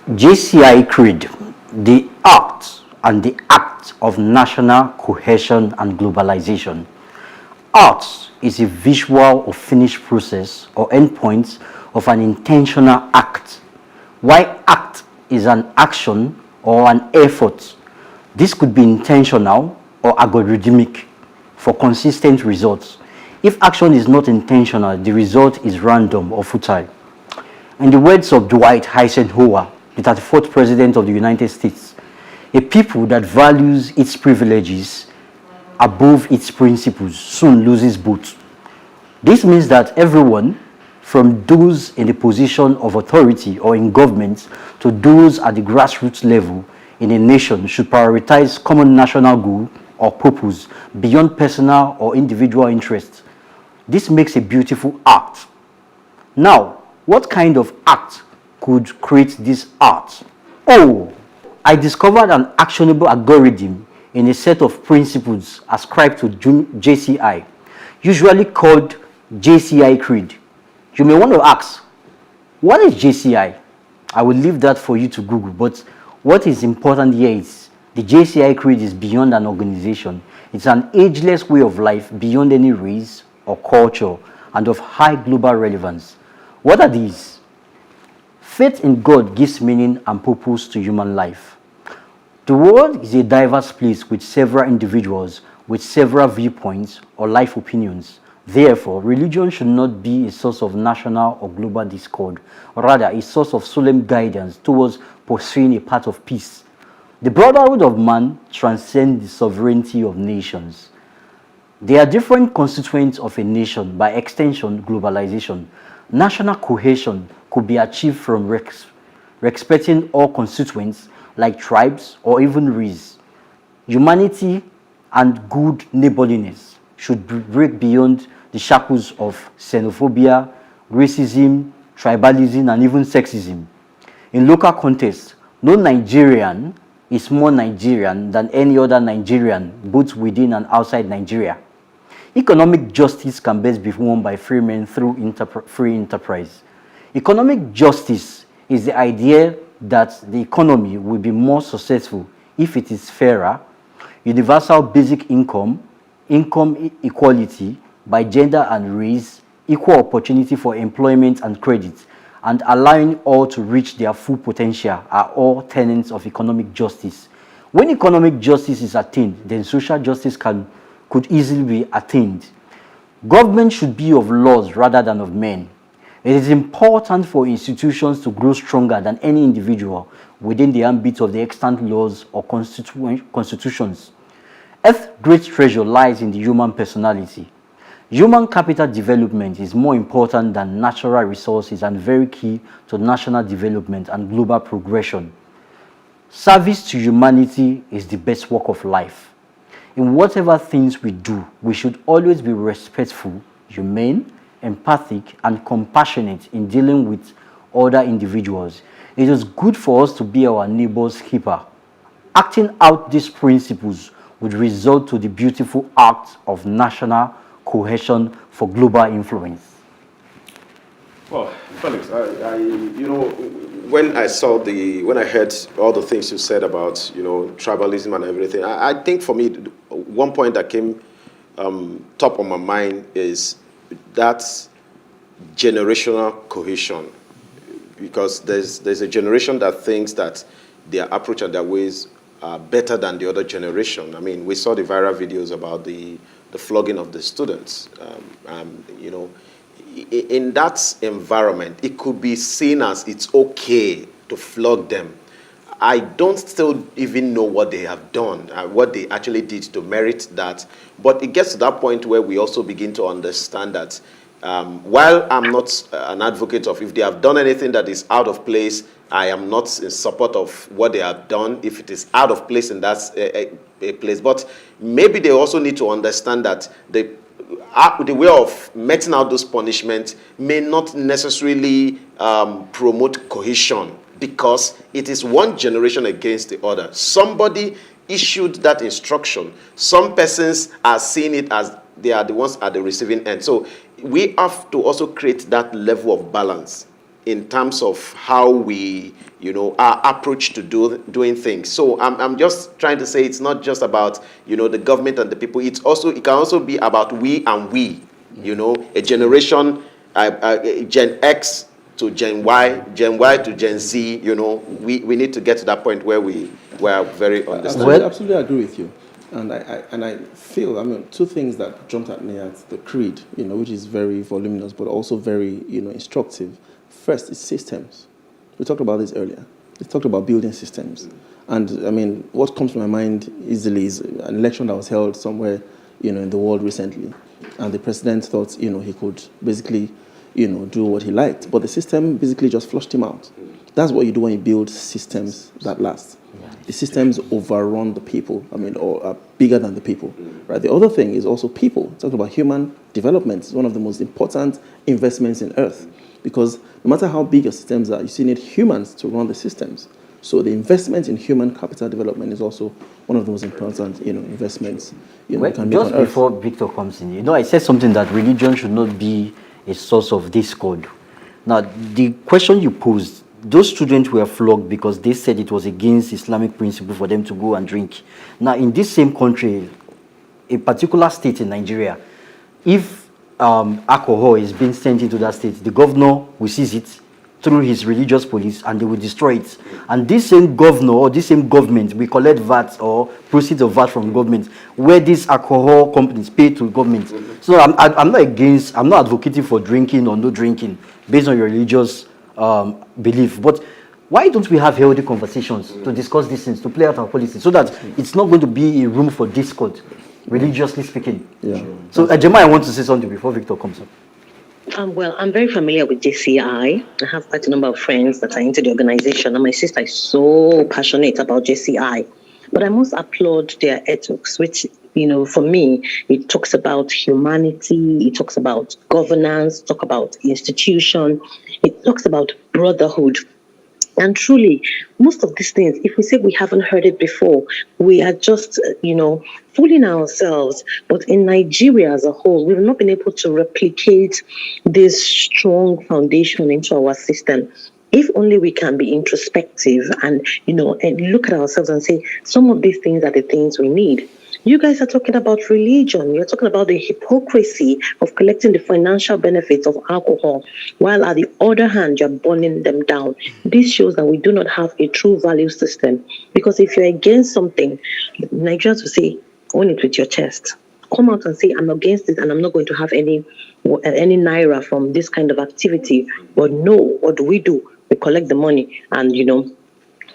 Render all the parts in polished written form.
JCI Creed, the art and the act of national cohesion and globalization. Art is a visual or finished process or endpoint of an intentional act, while act is an action or an effort. This could be intentional or algorithmic for consistent results. If action is not intentional, the result is random or futile. In the words of Dwight Eisenhower, the 34th President of the United States, a people that values its privileges above its principles soon loses both. This means that everyone, from those in the position of authority or in government to those at the grassroots level in a nation, should prioritize common national goal or purpose beyond personal or individual interests. This makes a beautiful act. Now, what kind of act could create this art? Oh, I discovered an actionable algorithm in a set of principles ascribed to JCI, usually called JCI Creed. You may want to ask, what is JCI? I will leave that for you to Google, but what is important here is the JCI Creed is beyond an organization. It's an ageless way of life beyond any race or culture and of high global relevance. What are these? Faith in God gives meaning and purpose to human life. The world is a diverse place with several individuals with several viewpoints or life opinions. Therefore, religion should not be a source of national or global discord, or rather a source of solemn guidance towards pursuing a path of peace. The brotherhood of man transcends the sovereignty of nations. There are different constituents of a nation, by extension, globalization. National cohesion could be achieved from respecting all constituents like tribes or even race. Humanity and good neighborliness should break beyond the shackles of xenophobia, racism, tribalism, and even sexism. In local context, no Nigerian is more Nigerian than any other Nigerian, both within and outside Nigeria. Economic justice can best be won by free men through free enterprise. Economic justice is the idea that the economy will be more successful if it is fairer, universal basic income, income equality by gender and race, equal opportunity for employment and credit, and allowing all to reach their full potential are all tenets of economic justice. When economic justice is attained, then social justice could easily be attained. Government should be of laws rather than of men. It is important for institutions to grow stronger than any individual within the ambit of the extant laws or constitutions. Earth's great treasure lies in the human personality. Human capital development is more important than natural resources and very key to national development and global progression. Service to humanity is the best work of life. In whatever things we do, we should always be respectful, humane, empathic, and compassionate in dealing with other individuals. It is good for us to be our neighbor's keeper. Acting out these principles would result to the beautiful act of national cohesion for global influence. Well, Felix, when I heard all the things you said about, tribalism and everything, I think for me, one point that came top of my mind is that generational cohesion, because there's a generation that thinks that their approach and their ways are better than the other generation. I mean, we saw the viral videos about the flogging of the students. In that environment, it could be seen as it's okay to flog them. I don't still even know what they have done, what they actually did to merit that. But it gets to that point where we also begin to understand that while I'm not an advocate of if they have done anything that is out of place, I am not in support of what they have done if it is out of place in that a place. But maybe they also need to understand that the way of meting out those punishments may not necessarily promote cohesion, because it is one generation against the other. Somebody issued that instruction. Some persons are seeing it as they are the ones at the receiving end. So we have to also create that level of balance in terms of how we, our approach to doing things. So I'm just trying to say it's not just about, the government and the people. It can also be about we and we, a generation, Gen X to Gen Y to Gen Z. We need to get to that point where we are very understanding. I absolutely agree with you. And I feel, two things that jumped at me at the creed, which is very voluminous, but also very, instructive. First is systems. We talked about this earlier. We talked about building systems. And, what comes to my mind easily is an election that was held somewhere, in the world recently. And the president thought, he could basically, do what he liked. But the system basically just flushed him out. That's what you do when you build systems that last. The systems overrun the people, or are bigger than the people, right? The other thing is also people. Talking about human development is one of the most important investments in Earth, because no matter how big your systems are, you still need humans to run the systems. So the investment in human capital development is also one of the most important, investments can make on just Earth. Before Victor comes in, I said something that religion should not be a source of discord. Now, the question you posed, those students were flogged because they said it was against Islamic principle for them to go and drink. Now, in this same country, a particular state in Nigeria, if alcohol is being sent into that state, the governor will seize it through his religious police and they will destroy it. And this same governor or this same government will collect VAT or proceeds of VAT from government, where these alcohol companies pay to government. So I'm not advocating for drinking or no drinking based on your religious belief, but why don't we have healthy conversations to discuss these things, to play out our policy, so that it's not going to be a room for discord, religiously speaking? Yeah. So, Ajema, I want to say something before Victor comes up. Well, I'm very familiar with JCI. I have quite a number of friends that are into the organization, and my sister is so passionate about JCI. But I must applaud their ethics, which, for me, it talks about humanity, it talks about governance, talk about institution, it talks about brotherhood. And truly, most of these things, if we say we haven't heard it before, we are just, fooling ourselves. But in Nigeria as a whole, we've not been able to replicate this strong foundation into our system. If only we can be introspective and, and look at ourselves and say, some of these things are the things we need. You guys are talking about religion. You're talking about the hypocrisy of collecting the financial benefits of alcohol, while at the other hand, you're burning them down. This shows that we do not have a true value system. Because if you're against something, Nigerians will say, own it with your chest. Come out and say, I'm against it and I'm not going to have any naira from this kind of activity. But no, what do? We collect the money and,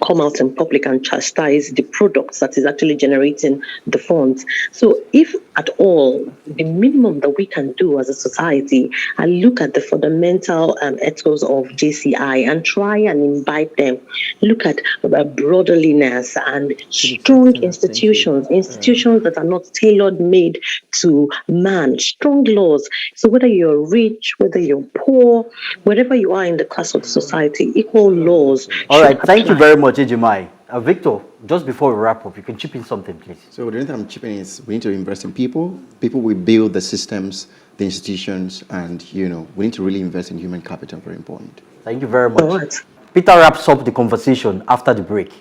come out in public and chastise the products that is actually generating the funds. So if at all, the minimum that we can do as a society and look at the fundamental ethos of JCI and try and imbibe them, look at brotherliness and strong institutions that are not tailor-made to man, strong laws. So whether you're rich, whether you're poor, wherever you are in the class of society, equal laws. All right, thank you very much, Ejimai. Victor, just before we wrap up, you can chip in something, please. So the only thing I'm chipping in is we need to invest in people. People will build the systems, the institutions, and, we need to really invest in human capital, very important. Thank you very much. All right. Peter wraps up the conversation after the break.